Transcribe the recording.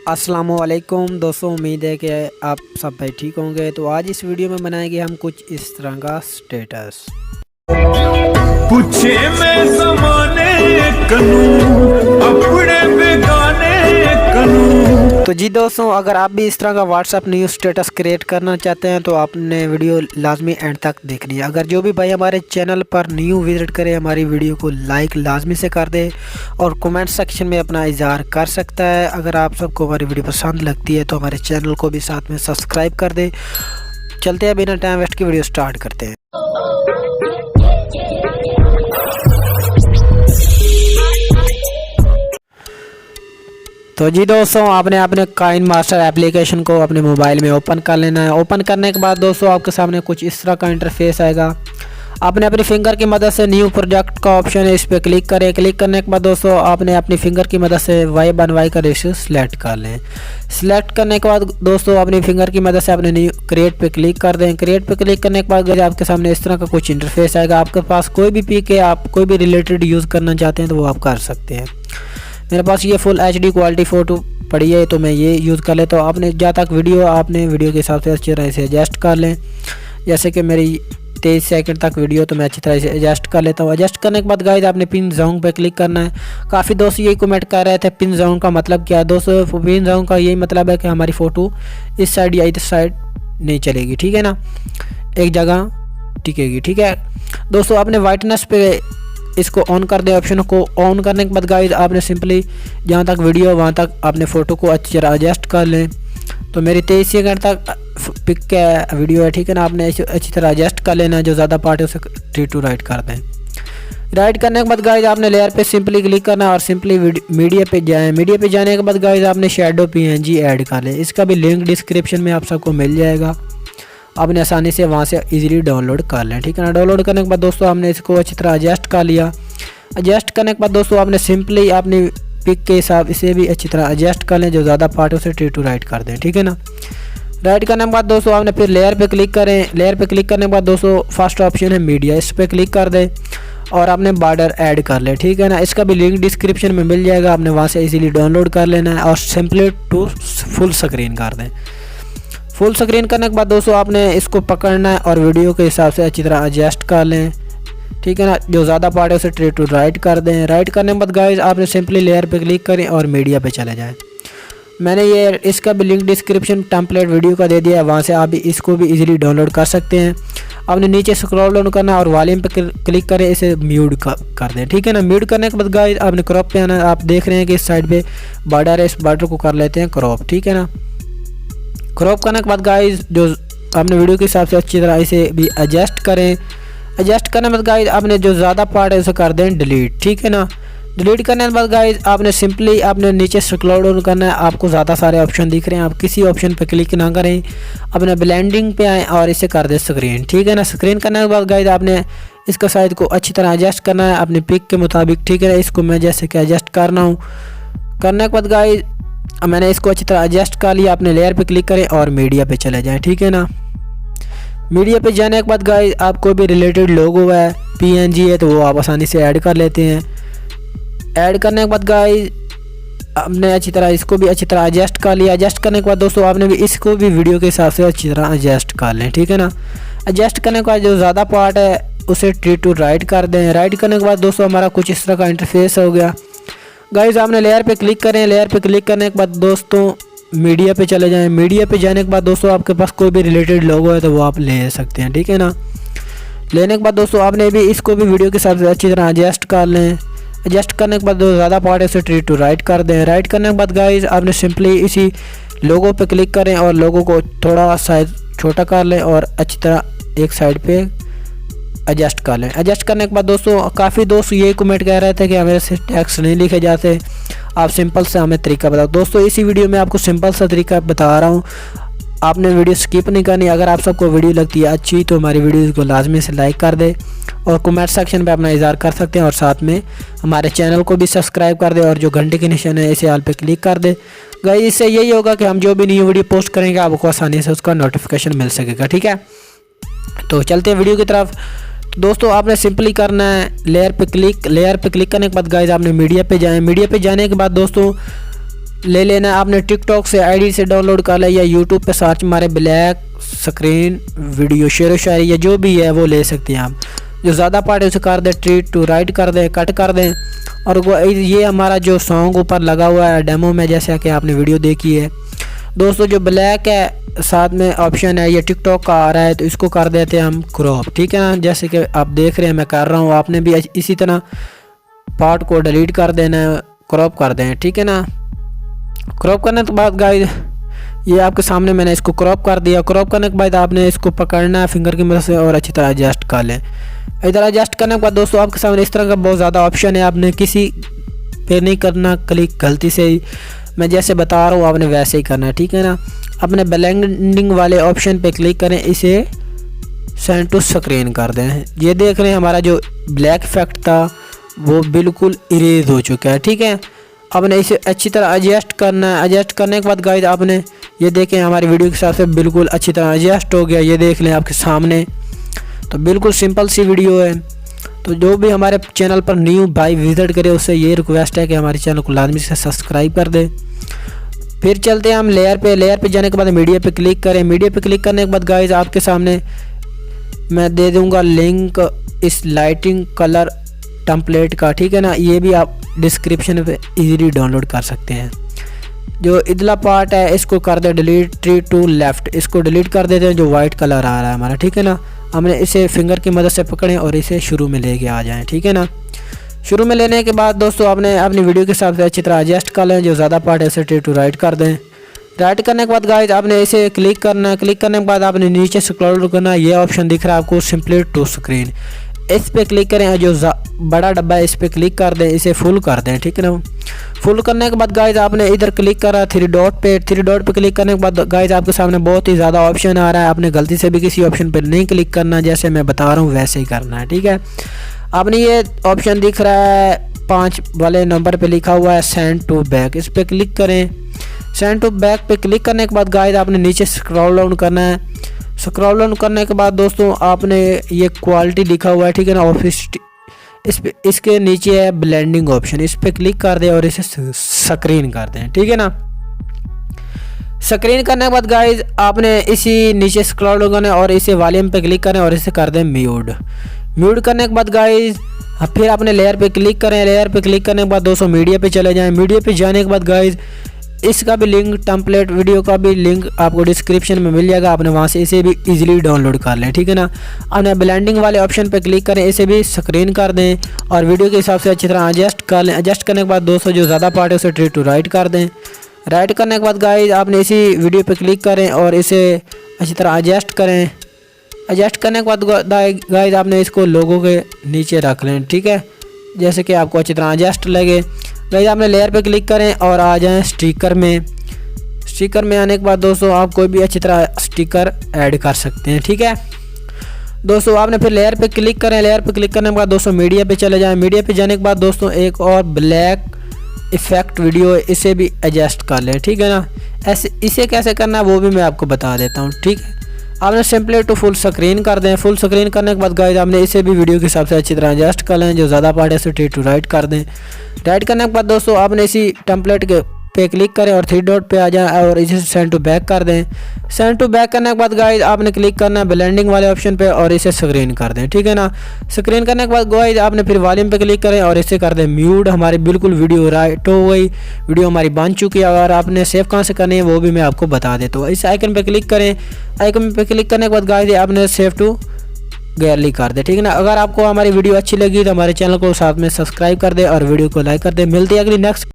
अस्सलामुअलैकुम दोस्तों, उम्मीद है कि आप सब भाई ठीक होंगे। तो आज इस वीडियो में बनाएंगे हम कुछ इस तरह का स्टेटस। पूछे मैं ज़माने कनू अपने बेगाने कनू। तो जी दोस्तों, अगर आप भी इस तरह का व्हाट्सअप न्यू स्टेटस क्रिएट करना चाहते हैं तो आपने वीडियो लाजमी एंड तक देखनी है। अगर जो भी भाई हमारे चैनल पर न्यू विजिट करे, हमारी वीडियो को लाइक लाजमी से कर दे और कमेंट सेक्शन में अपना इजहार कर सकता है। अगर आप सबको हमारी वीडियो पसंद लगती है तो हमारे चैनल को भी साथ में सब्सक्राइब कर दे। चलते हैं, बिना टाइम वेस्ट की वीडियो स्टार्ट करते हैं। तो जी दोस्तों, आपने अपने काइन मास्टर एप्लीकेशन को अपने मोबाइल में ओपन कर लेना है। ओपन करने के बाद दोस्तों आपके सामने कुछ इस तरह का इंटरफेस आएगा। आपने अपनी फिंगर की मदद से न्यू प्रोजेक्ट का ऑप्शन है, इस पर क्लिक करें। क्लिक करने के बाद दोस्तों आपने अपनी फिंगर की मदद से Y1Y का रेशियो सिलेक्ट कर लें। सिलेक्ट करने के बाद दोस्तों अपनी फिंगर की मदद से अपने न्यू क्रिएट पे क्लिक कर दें। क्रिएट पे क्लिक करने के बाद आपके सामने इस तरह का कुछ इंटरफेस आएगा। आपके पास कोई भी पिक है, आप कोई भी रिलेटेड यूज़ करना चाहते हैं तो वो आप कर सकते हैं। मेरे पास ये फुल HD क्वालिटी फ़ोटो पड़ी है तो मैं ये यूज़ कर लेता हूँ। आपने जहाँ तक आपने वीडियो के हिसाब से अच्छी तरह से एडजस्ट कर लें। जैसे कि मेरी 23 सेकंड तक वीडियो, तो मैं अच्छी तरह से एडजस्ट कर लेता हूँ। एडजस्ट करने के बाद गाइस आपने पिन जोन पे क्लिक करना है। काफ़ी दोस्त यही कमेंट कर रहे थे पिन जोन का मतलब क्या है। दोस्तों पिन जोन का यही मतलब है कि हमारी फ़ोटो इस साइड या इस साइड नहीं चलेगी, ठीक है ना, एक जगह टिकेगी, ठीक है दोस्तों। आपने वाइटनेस पे इसको ऑन कर दें। ऑप्शन को ऑन करने के बाद गाइस आपने सिंपली जहाँ तक वीडियो वहाँ तक आपने फ़ोटो को अच्छी तरह एडजस्ट कर लें। तो मेरी 23 सेकंड तक पिक का वीडियो है, ठीक है ना। आपने अच्छी तरह एडजस्ट कर लेना है। जो ज़्यादा पार्ट है उसे 3 to राइट कर दें। राइट करने के बाद गाइस आपने लेयर पे सिंपली क्लिक करना है और सिंपली मीडिया पे जाएँ। मीडिया पे जाने के बाद गाइस आपने शैडो PNG ऐड कर लें। इसका भी लिंक डिस्क्रिप्शन में आप सबको मिल जाएगा। आपने आसानी से वहाँ से इजीली डाउनलोड कर लें, ठीक है ना। डाउनलोड करने के बाद दोस्तों हमने इसको अच्छी तरह एडजस्ट कर लिया। एडजस्ट करने के बाद दोस्तों आपने सिंपली अपनी पिक के हिसाब इसे भी अच्छी तरह एडजस्ट कर लें। जो ज़्यादा पार्ट है उसे 3 to राइट कर दें, ठीक है ना। राइट करने के बाद दोस्तों आपने फिर लेयर पे क्लिक करें। लेयर पे क्लिक करने के बाद दोस्तों फर्स्ट ऑप्शन है मीडिया, इस पर क्लिक कर दें और आपने बॉर्डर ऐड कर लें, ठीक है ना। इसका भी लिंक डिस्क्रिप्शन में मिल जाएगा। आपने वहाँ से इजीली डाउनलोड कर लेना है और सिंपली टू फुल स्क्रीन कर दें। फुल स्क्रीन करने के बाद दोस्तों आपने इसको पकड़ना है और वीडियो के हिसाब से अच्छी तरह एडजस्ट कर लें, ठीक है ना। जो ज़्यादा पार्ट है उसे 3 to राइट कर दें। राइट करने के बाद गाइस आपने सिंपली लेयर पे क्लिक करें और मीडिया पे चले जाएं। मैंने ये इसका भी लिंक डिस्क्रिप्शन टेम्पलेट वीडियो का दे दिया है, वहाँ से आप भी इसको भी इजीली डाउनलोड कर सकते हैं। आपने नीचे स्क्रॉल डाउन करना है और वॉल्यूम पे क्लिक करें, इसे म्यूट कर दें, ठीक है ना। म्यूट करने के बाद गाइस आपने क्रॉप पे आना है। आप देख रहे हैं कि इस साइड पे बॉर्डर है, इस बॉर्डर को कर लेते हैं क्रॉप, ठीक है ना। क्रॉप करने के बाद गाइस जो आपने वीडियो के हिसाब से अच्छी तरह इसे भी एडजस्ट करें। एडजस्ट करने के बाद गाइस आपने जो ज़्यादा पार्ट है उसे कर दें डिलीट, ठीक है ना। डिलीट करने के बाद गाइस आपने सिंपली आपने नीचे स्क्रॉल डाउन करना है। आपको ज़्यादा सारे ऑप्शन दिख रहे हैं, आप किसी ऑप्शन पे क्लिक ना करें। अपने ब्लेंडिंग पे आएँ और इसे कर दें स्क्रीन, ठीक है ना। स्क्रीन करने के बाद गाइस आपने इसका साइज को अच्छी तरह एडजस्ट करना है अपने पिक के मुताबिक, ठीक है ना। इसको मैं जैसे कि एडजस्ट करना हूँ। करने के बाद गाइस मैंने इसको अच्छी तरह एडजस्ट कर लिया। अपने लेयर पे क्लिक करें और मीडिया पे चले जाएं, ठीक है ना। मीडिया पे जाने के बाद गाइस आप कोई भी रिलेटेड लोगो है, PNG है तो वो आप आसानी से ऐड कर लेते हैं। ऐड करने के बाद गाइस आपने अच्छी तरह इसको भी अच्छी तरह एडजस्ट कर लिया। एडजस्ट करने के बाद दोस्तों आपने भी इसको भी वीडियो के हिसाब से अच्छी तरह एडजस्ट कर लें, ठीक है ना। एडजस्ट करने के बाद जो ज़्यादा पार्ट है उसे 3 to राइट कर दें। राइट करने के बाद दोस्तों हमारा कुछ इस तरह का इंटरफेस हो गया। गाइस आपने लेयर पे क्लिक करें। लेयर पे क्लिक करने के बाद दोस्तों मीडिया पे चले जाएं। मीडिया पे जाने के बाद दोस्तों आपके पास कोई भी रिलेटेड लोगो है तो वो आप ले सकते हैं, ठीक है ना। लेने के बाद दोस्तों आपने भी इसको भी वीडियो के हिसाब से अच्छी तरह एडजस्ट कर लें। एडजस्ट करने के बाद जो ज़्यादा पार्ट है उसे 3 to राइट कर दें। राइट करने के बाद गाइस आपने सिंपली इसी लोगो पे क्लिक करें और लोगो को थोड़ा साइज छोटा कर लें और अच्छी तरह एक साइड पे एडजस्ट कर लें। एडजस्ट करने के बाद दोस्तों काफ़ी दोस्त यही कमेंट कह रहे थे कि हमें से टेक्स्ट नहीं लिखे जाते, आप सिंपल से हमें तरीका बताओ। दोस्तों इसी वीडियो में आपको सिंपल सा तरीका बता रहा हूँ। आपने वीडियो स्किप नहीं करनी। अगर आप सबको वीडियो लगती है अच्छी तो हमारी वीडियो को लाजमी से लाइक कर दे और कमेंट सेक्शन पे अपना इज़हार कर सकते हैं और साथ में हमारे चैनल को भी सब्सक्राइब कर दे और जो घंटे के निशान है इसे ऑल पे क्लिक कर दे। गाइस इससे यही होगा कि हम जो भी न्यू वीडियो पोस्ट करेंगे आपको आसानी से उसका नोटिफिकेशन मिल सकेगा, ठीक है। तो चलते हैं वीडियो की तरफ। दोस्तों आपने सिंपली करना है लेयर पे क्लिक करने के बाद गाइस आपने मीडिया पे जाएं। मीडिया पे जाने के बाद दोस्तों ले लेना है। आपने टिकटॉक से आईडी से डाउनलोड कर लिया या यूट्यूब पे सर्च मारे ब्लैक स्क्रीन वीडियो शेर शायरी या जो भी है वो ले सकते हैं आप। जो ज़्यादा पार्ट है उसे कर दें ट्रीट टू राइट कर दें, कट कर दें। और वो ये हमारा जो सॉन्ग ऊपर लगा हुआ है डेमो में, जैसे कि आपने वीडियो देखी है दोस्तों, जो ब्लैक है साथ में ऑप्शन है ये टिकटॉक का आ रहा है, तो इसको कर देते हैं हम क्रॉप। ठीक है ना, जैसे कि आप देख रहे हैं मैं कर रहा हूँ, आपने भी इसी तरह पार्ट को डिलीट कर देना है, क्रॉप कर दें। ठीक है ना, क्रॉप करने के बाद गाइस ये आपके सामने मैंने इसको क्रॉप कर दिया। क्रॉप करने के बाद आपने इसको पकड़ना है फिंगर की मदद से और अच्छी तरह एडजस्ट कर लें। इधर एडजस्ट करने के बाद दोस्तों आपके सामने इस तरह का बहुत ज़्यादा ऑप्शन है, आपने किसी पे नहीं करना क्लिक गलती से ही, मैं जैसे बता रहा हूँ आपने वैसे ही करना है। ठीक है ना, अपने ब्लेंडिंग वाले ऑप्शन पे क्लिक करें, इसे सेंड टू स्क्रीन कर दें। ये देख रहे हैं हमारा जो ब्लैक इफेक्ट था वो बिल्कुल इरेज हो चुका है। ठीक है, आपने इसे अच्छी तरह एडजस्ट करना है। एडजस्ट करने के बाद गाइस आपने ये देखें हमारी वीडियो के हिसाब से बिल्कुल अच्छी तरह एडजस्ट हो गया, ये देख लें आपके सामने। तो बिल्कुल सिंपल सी वीडियो है। तो जो भी हमारे चैनल पर न्यू भाई विजिट करे उससे ये रिक्वेस्ट है कि हमारे चैनल को लाजमी से सब्सक्राइब कर दे। फिर चलते हैं हम लेयर पे। लेयर पे जाने के बाद मीडिया पे क्लिक करें। मीडिया पे क्लिक करने के बाद गाइस आपके सामने मैं दे दूंगा लिंक इस लाइटिंग कलर टेम्पलेट का। ठीक है ना, ये भी आप डिस्क्रिप्शन पे इजीली डाउनलोड कर सकते हैं। जो इधला पार्ट है इसको कर दे डिलीट, ट्री टू लेफ्ट, इसको डिलीट कर देते हैं जो वाइट कलर आ रहा है हमारा। ठीक है ना, हमने इसे फिंगर की मदद से पकड़ें और इसे शुरू में लेके आ जाएं। ठीक है ना, शुरू में लेने के बाद दोस्तों आपने अपनी वीडियो के हिसाब से अच्छी तरह एडजस्ट कर लें। जो ज़्यादा पार्ट है उसे ट्री टू राइट कर दें। राइट करने के बाद गाइस आपने इसे क्लिक करना है। क्लिक करने के बाद आपने नीचे स्क्रॉल करना है, ये ऑप्शन दिख रहा है आपको सिंपली टू स्क्रीन, इस पे क्लिक करें। जो बड़ा डब्बा है इस पे क्लिक कर दें, इसे फुल कर दें। ठीक है ना, फुल करने के बाद गाइस आपने इधर क्लिक करा थ्री डॉट पे। थ्री डॉट पे क्लिक करने के बाद गाइस आपके सामने बहुत ही ज़्यादा ऑप्शन आ रहा है, आपने गलती से भी किसी ऑप्शन पे नहीं क्लिक करना, जैसे मैं बता रहा हूँ वैसे ही करना है। ठीक है, आपने ये ऑप्शन दिख रहा है 5 वाले नंबर पे लिखा हुआ है सेंड टू बैक, इस पे क्लिक करें। सेंड टू बैक पे क्लिक करने के बाद गाइस आपने नीचे स्क्रॉल डाउन करना है। स्क्रॉल डाउन करने के बाद दोस्तों आपने ये क्वालिटी लिखा हुआ है, ठीक है ना, ऑफिस, इस पे इसके नीचे है ब्लेंडिंग ऑप्शन, इस पे क्लिक कर दें और इसे स्क्रीन कर दें। ठीक है ना, स्क्रीन करने के बाद गाइस आपने इसी नीचे स्क्रॉल डाउन करना है और इसे वॉल्यूम पे क्लिक करें और इसे कर दें म्यूट। म्यूट करने के बाद गाइस फिर आपने लेयर पे क्लिक करें। लेयर पे क्लिक करने के बाद दोस्तों मीडिया पे चले जाएं। मीडिया पे जाने के बाद गाइस इसका भी लिंक, टेम्पलेट वीडियो का भी लिंक आपको डिस्क्रिप्शन में मिल जाएगा, आपने वहां से इसे भी इजीली डाउनलोड कर लें। ठीक है ना, आपने ब्लेंडिंग वाले ऑप्शन पे क्लिक करें, इसे भी स्क्रीन कर दें और वीडियो के हिसाब से अच्छी तरह एडजस्ट कर लें। एडजस्ट करने के बाद दोस्तों जो ज़्यादा पार्ट है उसे ट्री टू राइट कर दें। राइट करने के बाद गाइस आपने इसी वीडियो पे क्लिक करें और इसे अच्छी तरह एडजस्ट करें। एडजस्ट करने के बाद गाइस आपने इसको लोगों के नीचे रख लें। ठीक है, जैसे कि आपको अच्छी तरह एडजस्ट लगे। गाइस आपने लेयर पे क्लिक करें और आ जाएं स्टिकर में। स्टिकर में आने के बाद दोस्तों आप कोई भी अच्छी तरह स्टिकर ऐड कर सकते हैं। ठीक है दोस्तों, आपने फिर लेयर पे क्लिक करें। लेयर पे क्लिक करने के बाद दोस्तों मीडिया पे चले जाएं। मीडिया पे जाने के बाद दोस्तों एक और ब्लैक इफेक्ट वीडियो, इसे भी एडजस्ट कर लें। ठीक है ना, ऐसे इसे कैसे करना है वो भी मैं आपको बता देता हूँ। ठीक है, आपने सिंपली टू फुल स्क्रीन कर दें। फुल स्क्रीन करने के बाद गाइस आपने इसे भी वीडियो के हिसाब से अच्छी तरह एडजस्ट कर लें। जो ज़्यादा पार्ट है उसे ट्री टू राइट कर दें। राइट करने के बाद दोस्तों आपने इसी टेम्पलेट के पे क्लिक करें और थ्री डॉट पे आ जाए और इसे सेंड टू बैक कर दें। सेंड टू बैक करने के बाद गाइस आपने क्लिक करना है ब्लेंडिंग वाले ऑप्शन पे और इसे स्क्रीन कर दें। ठीक है ना, स्क्रीन करने के बाद गाइस आपने फिर वॉल्यूम पे क्लिक करें और इसे कर दें म्यूट। हमारी बिल्कुल वीडियो राइट हो गई, वीडियो हमारी बन चुकी है। अगर आपने सेव कहाँ से करनी है वो भी मैं आपको बता देता हूँ। इस आइकन पे क्लिक करें। आइकन पे क्लिक करने के बाद गाइस आपने सेव टू गैलरी कर दे। ठीक है ना, अगर आपको हमारी वीडियो अच्छी लगी तो हमारे चैनल को साथ में सब्सक्राइब कर दे और वीडियो को लाइक कर दे। मिलते हैं अगली नेक्स्ट